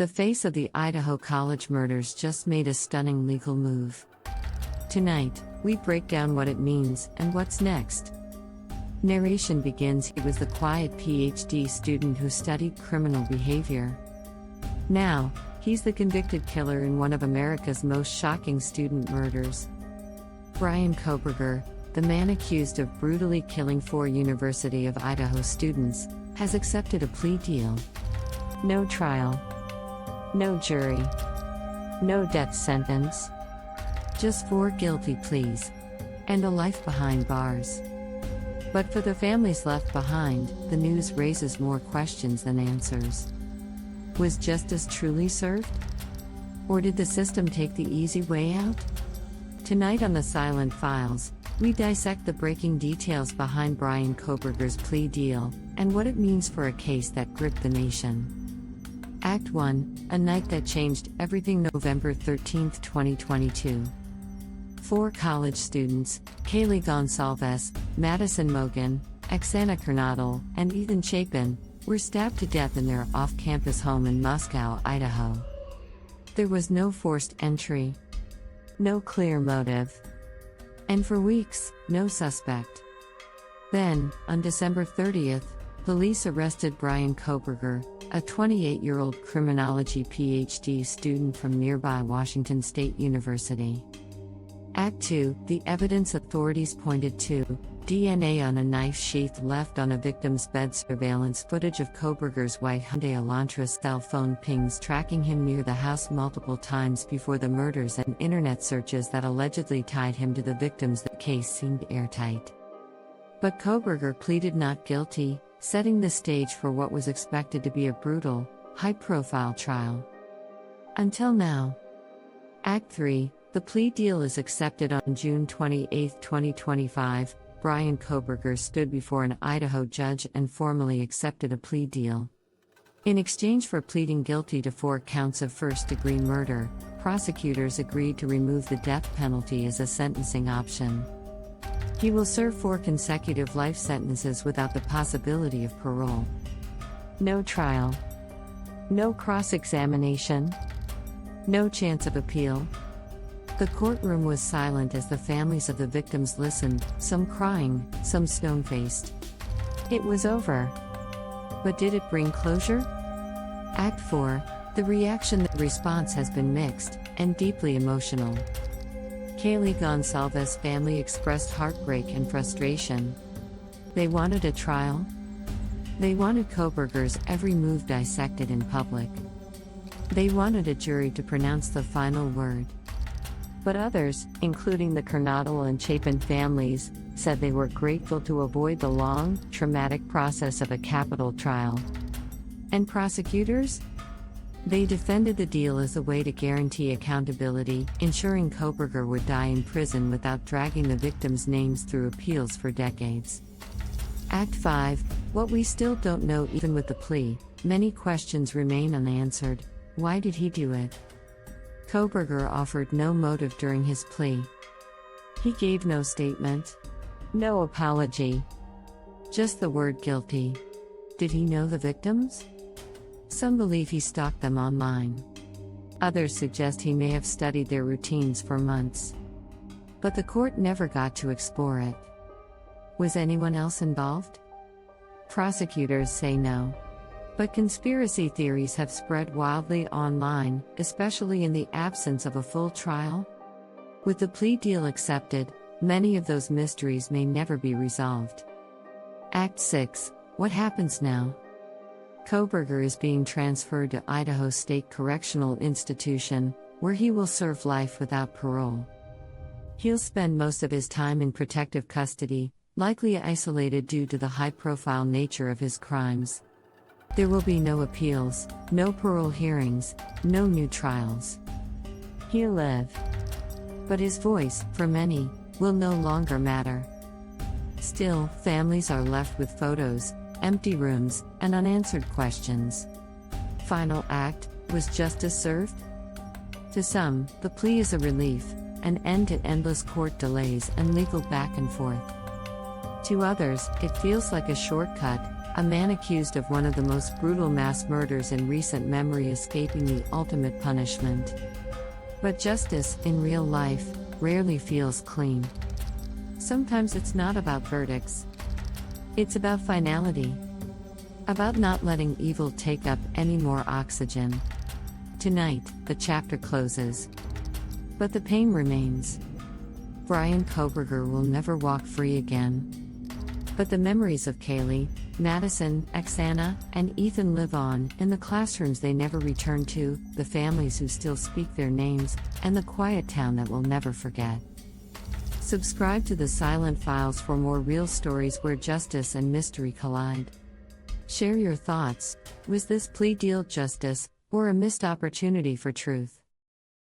The face of the Idaho college murders just made a stunning legal move. Tonight, we break down what it means and what's next. Narration begins. He was the quiet PhD student who studied criminal behavior. Now, he's the convicted killer in one of America's most shocking student murders. Bryan Kohberger, the man accused of brutally killing 4 University of Idaho students, has accepted a plea deal. No trial. No jury. No death sentence. Just 4 guilty pleas. And a life behind bars. But for the families left behind, the news raises more questions than answers. Was justice truly served? Or did the system take the easy way out? Tonight on The Silent Files, we dissect the breaking details behind Bryan Kohberger's plea deal, and what it means for a case that gripped the nation. Act 1, A Night That Changed Everything. November 13, 2022. 4 college students, Kaylee Goncalves, Madison Mogen, Xana Kernodle, and Ethan Chapin, were stabbed to death in their off-campus home in Moscow, Idaho. There was no forced entry. No clear motive. And for weeks, no suspect. Then, on December 30th, police arrested Bryan Kohberger, a 28-year-old criminology PhD student from nearby Washington State University. Act 2, the evidence. Authorities pointed to DNA on a knife sheath left on a victim's bed. Surveillance footage of Kohberger's white Hyundai Elantra cell phone pings tracking him near the house multiple times before the murders, and internet searches that allegedly tied him to the victims. The case seemed airtight. But Kohberger pleaded not guilty, setting the stage for what was expected to be a brutal, high-profile trial. Until now. Act 3, the plea deal is accepted. On June 28, 2025, Bryan Kohberger stood before an Idaho judge and formally accepted a plea deal. In exchange for pleading guilty to 4 counts of first-degree murder, prosecutors agreed to remove the death penalty as a sentencing option. He will serve 4 consecutive life sentences without the possibility of parole. No trial. No cross-examination. No chance of appeal. The courtroom was silent as the families of the victims listened, some crying, some stone-faced. It was over. But did it bring closure? Act 4, the reaction. The response has been mixed, and deeply emotional. Kaylee Goncalves' family expressed heartbreak and frustration. They wanted a trial. They wanted Kohberger's every move dissected in public. They wanted a jury to pronounce the final word. But others, including the Kernodle and Chapin families, said they were grateful to avoid the long, traumatic process of a capital trial. And prosecutors? They defended the deal as a way to guarantee accountability, ensuring Kohberger would die in prison without dragging the victims' names through appeals for decades. Act 5, what we still don't know. Even with the plea, many questions remain unanswered. Why did he do it? Kohberger offered no motive during his plea. He gave no statement. No apology. Just the word guilty. Did he know the victims? Some believe he stalked them online. Others suggest he may have studied their routines for months. But the court never got to explore it. Was anyone else involved? Prosecutors say no. But conspiracy theories have spread wildly online, especially in the absence of a full trial. With the plea deal accepted, many of those mysteries may never be resolved. Act 6, what happens now? Kohberger is being transferred to Idaho State Correctional Institution, where he will serve life without parole. He'll spend most of his time in protective custody, likely isolated due to the high-profile nature of his crimes. There will be no appeals, no parole hearings, no new trials. He'll live. But his voice, for many, will no longer matter. Still, families are left with photos, empty rooms, and unanswered questions. Final act, was justice served? To some, the plea is a relief, an end to endless court delays and legal back and forth. To others, it feels like a shortcut, A man accused of one of the most brutal mass murders in recent memory escaping the ultimate punishment. But justice, in real life, rarely feels clean. Sometimes it's not about verdicts. It's about finality. About not letting evil take up any more oxygen. Tonight, the chapter closes. But the pain remains. Brian Kohberger will never walk free again. But the memories of Kaylee, Madison, Xana, and Ethan live on, in the classrooms they never return to, the families who still speak their names, and the quiet town that will never forget. Subscribe to the Silent Files for more real stories where justice and mystery collide. Share your thoughts. Was this plea deal justice, or a missed opportunity for truth?